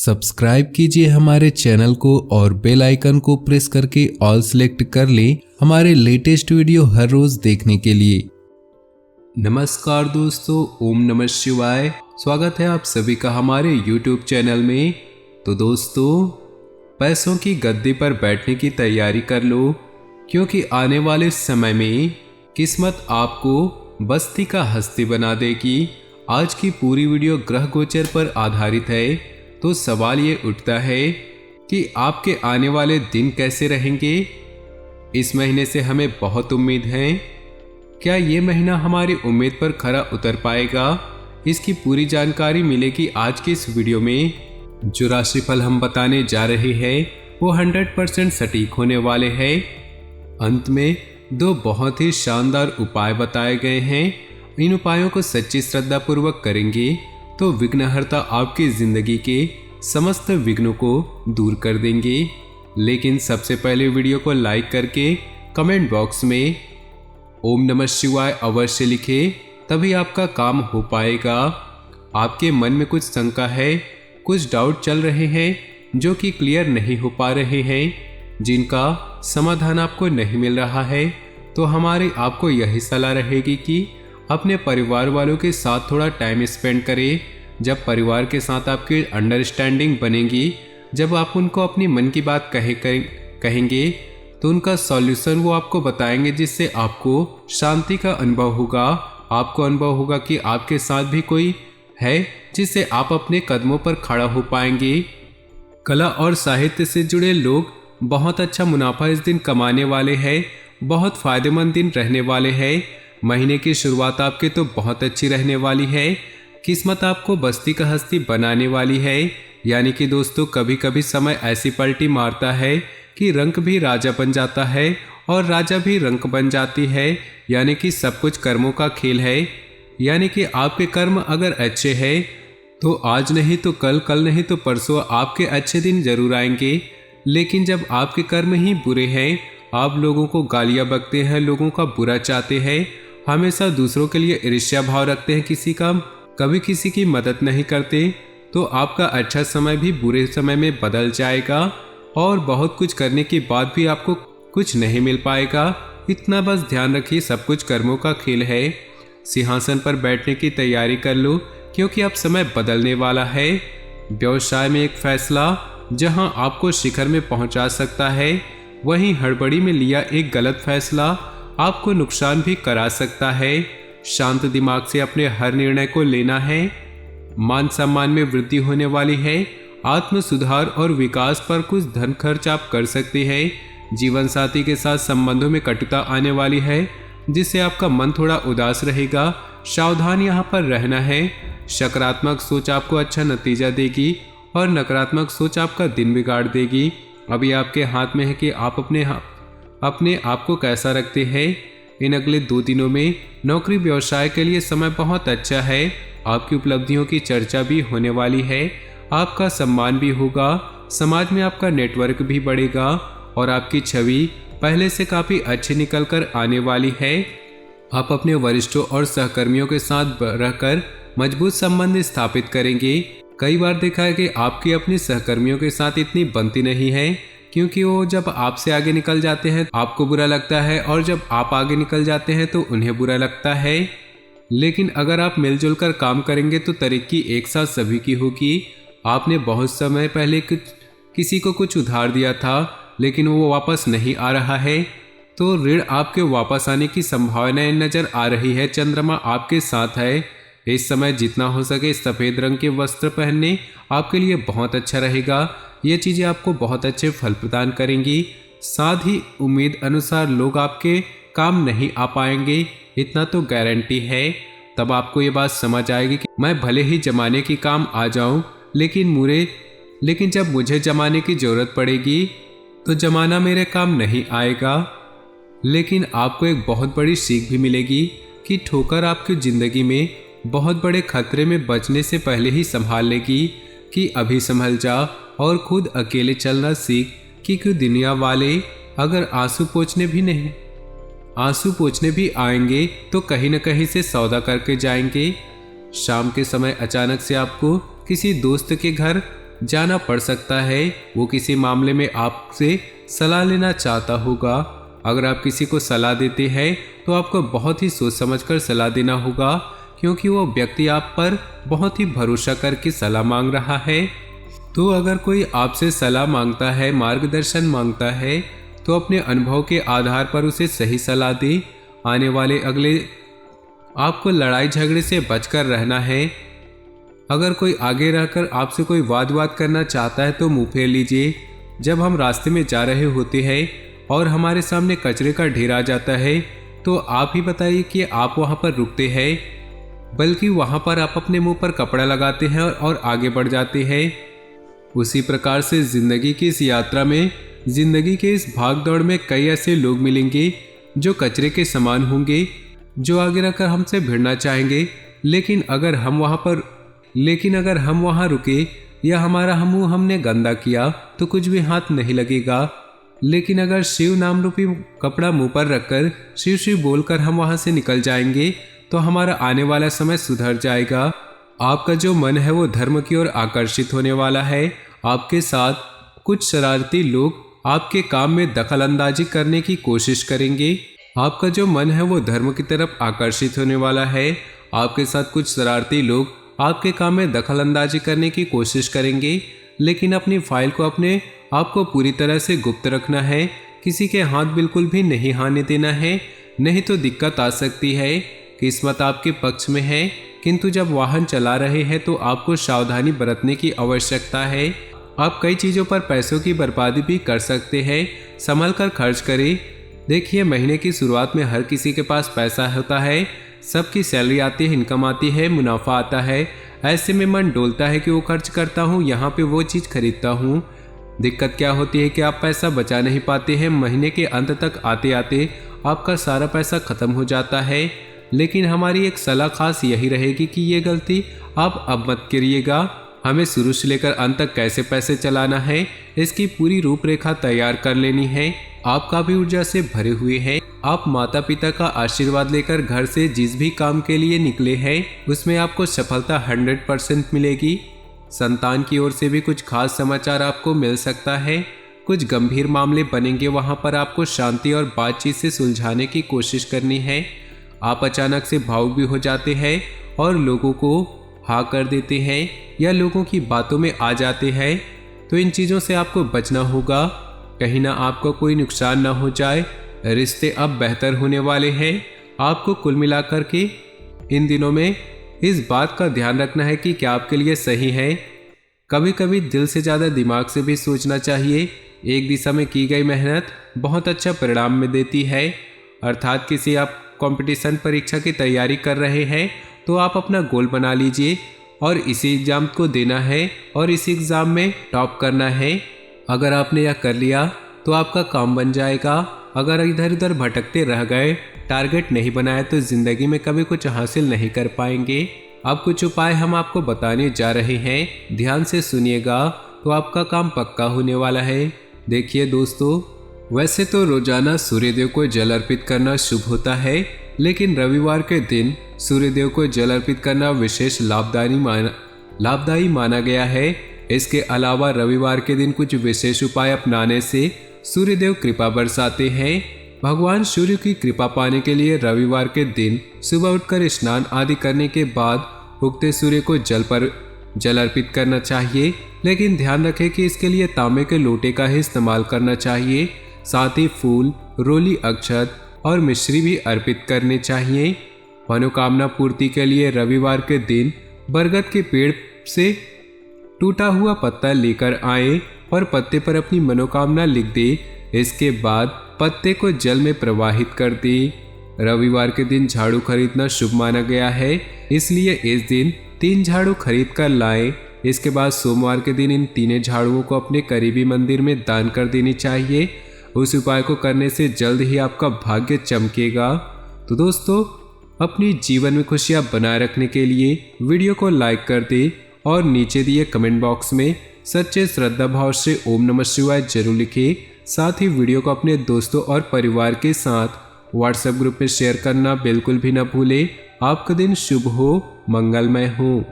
Subscribe कीजिए हमारे channel को और बेल आइकन को प्रेस करके ऑल सेलेक्ट कर लें हमारे लेटेस्ट वीडियो हर रोज देखने के लिए। नमस्कार दोस्तों, ओम नमः शिवाय। स्वागत है आप सभी का हमारे YouTube चैनल में। तो दोस्तों, पैसों की गद्दी पर बैठने की तैयारी कर लो, क्योंकि आने वाले समय में किस्मत आपको बस्ती का हस्ती बना देगी। आज की पूरी वीडियो ग्रह गोचर पर आधारित है। तो सवाल ये उठता है कि आपके आने वाले दिन कैसे रहेंगे। इस महीने से हमें बहुत उम्मीद है। क्या ये महीना हमारी उम्मीद पर खरा उतर पाएगा? इसकी पूरी जानकारी मिलेगी आज की इस वीडियो में। जो राशिफल हम बताने जा रहे हैं वो 100% सटीक होने वाले हैं। अंत में दो बहुत ही शानदार उपाय बताए गए हैं। इन उपायों को सच्ची श्रद्धा पूर्वक करेंगे तो विघ्नहर्ता आपकी जिंदगी के समस्त विघ्नों को दूर कर देंगे। लेकिन सबसे पहले वीडियो को लाइक करके कमेंट बॉक्स में ओम नमः शिवाय अवश्य लिखें, तभी आपका काम हो पाएगा। आपके मन में कुछ शंका है, कुछ डाउट चल रहे हैं जो कि क्लियर नहीं हो पा रहे हैं, जिनका समाधान आपको नहीं मिल रहा है, तो हमारी आपको यही सलाह रहेगी कि अपने परिवार वालों के साथ थोड़ा टाइम स्पेंड करें। जब परिवार के साथ आपकी अंडरस्टैंडिंग बनेगी, जब आप उनको अपनी मन की बात कहेंगे तो उनका सॉल्यूशन वो आपको बताएंगे, जिससे आपको शांति का अनुभव होगा। आपको अनुभव होगा कि आपके साथ भी कोई है जिससे आप अपने कदमों पर खड़ा हो पाएंगे। कला और साहित्य से जुड़े लोग बहुत अच्छा मुनाफा इस दिन कमाने वाले हैं। बहुत फायदेमंद दिन रहने वाले हैं। महीने की शुरुआत आपके तो बहुत अच्छी रहने वाली है। किस्मत आपको बस्ती का हस्ती बनाने वाली है। यानी कि दोस्तों, कभी कभी समय ऐसी पलटी मारता है कि रंक भी राजा बन जाता है और राजा भी रंक बन जाती है। यानी कि सब कुछ कर्मों का खेल है। यानी कि आपके कर्म अगर अच्छे हैं तो आज नहीं तो कल, कल नहीं तो परसों आपके अच्छे दिन जरूर आएंगे। लेकिन जब आपके कर्म ही बुरे हैं, आप लोगों को गालियां बकते हैं, लोगों का बुरा चाहते हैं, हमेशा दूसरों के लिए ईर्ष्या भाव रखते हैं, कभी किसी की मदद नहीं करते, तो आपका अच्छा समय भी बुरे समय में बदल जाएगा और बहुत कुछ करने के बाद भी आपको कुछ नहीं मिल पाएगा। इतना बस ध्यान रखिए, सब कुछ कर्मों का खेल है। सिंहासन पर बैठने की तैयारी कर लो, क्योंकि अब समय बदलने वाला है। व्यवसाय में एक फैसला जहां आपको शिखर में पहुंचा सकता है, वहीं हड़बड़ी में लिया एक गलत फैसला आपको नुकसान भी करा सकता है। शांत दिमाग से अपने हर निर्णय को लेना है। मान सम्मान में वृद्धि होने वाली है। आत्म सुधार और विकास पर कुछ धन खर्च आप कर सकते हैं। जीवन साथी के साथ संबंधों में कटुता आने वाली है, जिससे आपका मन थोड़ा उदास रहेगा। सावधान यहाँ पर रहना है। सकारात्मक सोच आपको अच्छा नतीजा देगी और नकारात्मक सोच आपका दिन बिगाड़ देगी। अभी आपके हाथ में है कि आप अपने आप को कैसा रखते हैं। इन अगले 2 दिनों में नौकरी व्यवसाय के लिए समय बहुत अच्छा है। आपकी उपलब्धियों की चर्चा भी होने वाली है। आपका सम्मान भी होगा। समाज में आपका नेटवर्क भी बढ़ेगा और आपकी छवि पहले से काफ़ी अच्छी निकल कर आने वाली है। आप अपने वरिष्ठों और सहकर्मियों के साथ रहकर मजबूत संबंध स्थापित करेंगे। कई बार देखा है कि आपकी अपनी सहकर्मियों के साथ इतनी बनती नहीं है, क्योंकि वो जब आपसे आगे निकल जाते हैं आपको बुरा लगता है, और जब आप आगे निकल जाते हैं तो उन्हें बुरा लगता है। लेकिन अगर आप मिलजुल कर काम करेंगे तो तरक्की एक साथ सभी की होगी। आपने बहुत समय पहले किसी को कुछ उधार दिया था, लेकिन वो वापस नहीं आ रहा है, तो ऋण आपके वापस आने की संभावनाएं नजर आ रही है। चंद्रमा आपके साथ है। इस समय जितना हो सके सफ़ेद रंग के वस्त्र पहनने आपके लिए बहुत अच्छा रहेगा। ये चीज़ें आपको बहुत अच्छे फल प्रदान करेंगी। साथ ही उम्मीद अनुसार लोग आपके काम नहीं आ पाएंगे, इतना तो गारंटी है। तब आपको ये बात समझ आएगी कि मैं भले ही जमाने की काम आ जाऊं, लेकिन जब मुझे जमाने की ज़रूरत पड़ेगी तो जमाना मेरे काम नहीं आएगा। लेकिन आपको एक बहुत बड़ी सीख भी मिलेगी कि ठोकर आपकी ज़िंदगी में बहुत बड़े खतरे में बचने से पहले ही संभाल लेगी, कि अभी संभल जा और खुद अकेले चलना सीख। कि दुनिया वाले अगर आंसू पोंछने भी आएंगे तो कहीं न कहीं से सौदा करके जाएंगे। शाम के समय अचानक से आपको किसी दोस्त के घर जाना पड़ सकता है। वो किसी मामले में आपसे सलाह लेना चाहता होगा। अगर आप किसी को सलाह देते हैं तो आपको बहुत ही सोच समझकर सलाह देना होगा, क्योंकि वो व्यक्ति आप पर बहुत ही भरोसा करके सलाह मांग रहा है। तो अगर कोई आपसे सलाह मांगता है, मार्गदर्शन मांगता है, तो अपने अनुभव के आधार पर उसे सही सलाह दे। आने वाले अगले आपको लड़ाई झगड़े से बचकर रहना है। अगर कोई आगे रहकर आपसे कोई वाद करना चाहता है तो मुंह फेर लीजिए। जब हम रास्ते में जा रहे होते हैं और हमारे सामने कचरे का ढेर आ जाता है तो आप ही बताइए कि आप वहां पर रुकते हैं, बल्कि वहां पर आप अपने मुंह पर कपड़ा लगाते हैं और आगे बढ़ जाते हैं। उसी प्रकार से जिंदगी की इस यात्रा में, जिंदगी के इस भाग दौड़ में कई ऐसे लोग मिलेंगे जो कचरे के समान होंगे, जो आगे रखकर हमसे भिड़ना चाहेंगे। लेकिन अगर हम वहां रुके या हमारा मुंह हमने गंदा किया तो कुछ भी हाथ नहीं लगेगा। लेकिन अगर शिव नाम रूपी कपड़ा मुंह पर रखकर शिव शिव बोलकर हम वहां से निकल जाएंगे तो हमारा आने वाला समय सुधर जाएगा। आपका जो मन है वो धर्म की ओर आकर्षित होने वाला है। आपके साथ कुछ शरारती लोग आपके काम में दखल अंदाजी करने की कोशिश करेंगे। आपका जो मन है वो धर्म की तरफ आकर्षित होने वाला है। आपके साथ कुछ शरारती लोग आपके काम में दखल अंदाजी करने की कोशिश करेंगे, लेकिन अपनी फाइल को अपने आपको पूरी तरह से गुप्त रखना है। किसी के हाथ बिल्कुल भी नहीं आने देना है, नहीं तो दिक्कत आ सकती है। किस्मत आपके पक्ष में है, किंतु जब वाहन चला रहे हैं तो आपको सावधानी बरतने की आवश्यकता है। आप कई चीज़ों पर पैसों की बर्बादी भी कर सकते हैं, संभल कर खर्च करें। देखिए, महीने की शुरुआत में हर किसी के पास पैसा होता है, सबकी सैलरी आती है, इनकम आती है, मुनाफा आता है। ऐसे में मन डोलता है कि वो खर्च करता हूँ, यहाँ पे वो चीज़ खरीदता हूँ। दिक्कत क्या होती है कि आप पैसा बचा नहीं पाते हैं। महीने के अंत तक आते आते आपका सारा पैसा खत्म हो जाता है। लेकिन हमारी एक सलाह खास यही रहेगी कि ये गलती आप अब मत करिएगा। हमें शुरू से लेकर अंत तक कैसे पैसे चलाना है, इसकी पूरी रूपरेखा तैयार कर लेनी है। आप काफी ऊर्जा से भरे हुए हैं। आप माता पिता का आशीर्वाद लेकर घर से जिस भी काम के लिए निकले हैं उसमें आपको सफलता 100% मिलेगी। संतान की ओर से भी कुछ खास समाचार आपको मिल सकता है। कुछ गंभीर मामले बनेंगे, वहां पर आपको शांति और बातचीत से सुलझाने की कोशिश करनी है। आप अचानक से भावुक भी हो जाते हैं और लोगों को हाँ कर देते हैं या लोगों की बातों में आ जाते हैं, तो इन चीज़ों से आपको बचना होगा, कहीं ना आपको कोई नुकसान ना हो जाए। रिश्ते अब बेहतर होने वाले हैं। आपको कुल मिलाकर के इन दिनों में इस बात का ध्यान रखना है कि क्या आपके लिए सही है। कभी कभी दिल से ज़्यादा दिमाग से भी सोचना चाहिए। एक दिशा में की गई मेहनत बहुत अच्छा परिणाम में देती है। अर्थात किसी आप कंपटीशन परीक्षा की तैयारी कर रहे हैं तो आप अपना गोल बना लीजिए और इसी एग्ज़ाम को देना है और इसी एग्ज़ाम में टॉप करना है। अगर आपने यह कर लिया तो आपका काम बन जाएगा। अगर इधर उधर भटकते रह गए, टारगेट नहीं बनाया, तो ज़िंदगी में कभी कुछ हासिल नहीं कर पाएंगे। अब कुछ उपाय हम आपको बताने जा रहे हैं, ध्यान से सुनिएगा तो आपका काम पक्का होने वाला है। देखिए दोस्तों, वैसे तो रोजाना सूर्यदेव को जल अर्पित करना शुभ होता है, लेकिन रविवार के दिन सूर्यदेव को जल अर्पित करना विशेष लाभदायी माना गया है। इसके अलावा रविवार के दिन कुछ विशेष उपाय अपनाने से सूर्यदेव कृपा बरसाते हैं। भगवान सूर्य की कृपा पाने के लिए रविवार के दिन सुबह उठकर स्नान आदि करने के बाद उगते सूर्य को जल अर्पित करना चाहिए, लेकिन ध्यान रखें कि इसके लिए तांबे के लोटे का ही इस्तेमाल करना चाहिए। साथ ही फूल, रोली, अक्षत और मिश्री भी अर्पित करने चाहिए। मनोकामना पूर्ति के लिए रविवार के दिन बरगद के पेड़ से टूटा हुआ पत्ता लेकर आए और पत्ते पर अपनी मनोकामना लिख दे। इसके बाद पत्ते को जल में प्रवाहित कर दे। रविवार के दिन झाड़ू खरीदना शुभ माना गया है, इसलिए इस दिन 3 झाड़ू खरीद कर लाएं। इसके बाद सोमवार के दिन इन 3 झाड़ुओं को अपने करीबी मंदिर में दान कर देनी चाहिए। उस उपाय को करने से जल्द ही आपका भाग्य चमकेगा। तो दोस्तों, अपनी जीवन में खुशियां बनाए रखने के लिए वीडियो को लाइक कर दे और नीचे दिए कमेंट बॉक्स में सच्चे श्रद्धा भाव से ओम नमः शिवाय जरूर लिखें। साथ ही वीडियो को अपने दोस्तों और परिवार के साथ व्हाट्सएप ग्रुप में शेयर करना बिल्कुल भी न भूलें। आपका दिन शुभ हो, मंगलमय हो।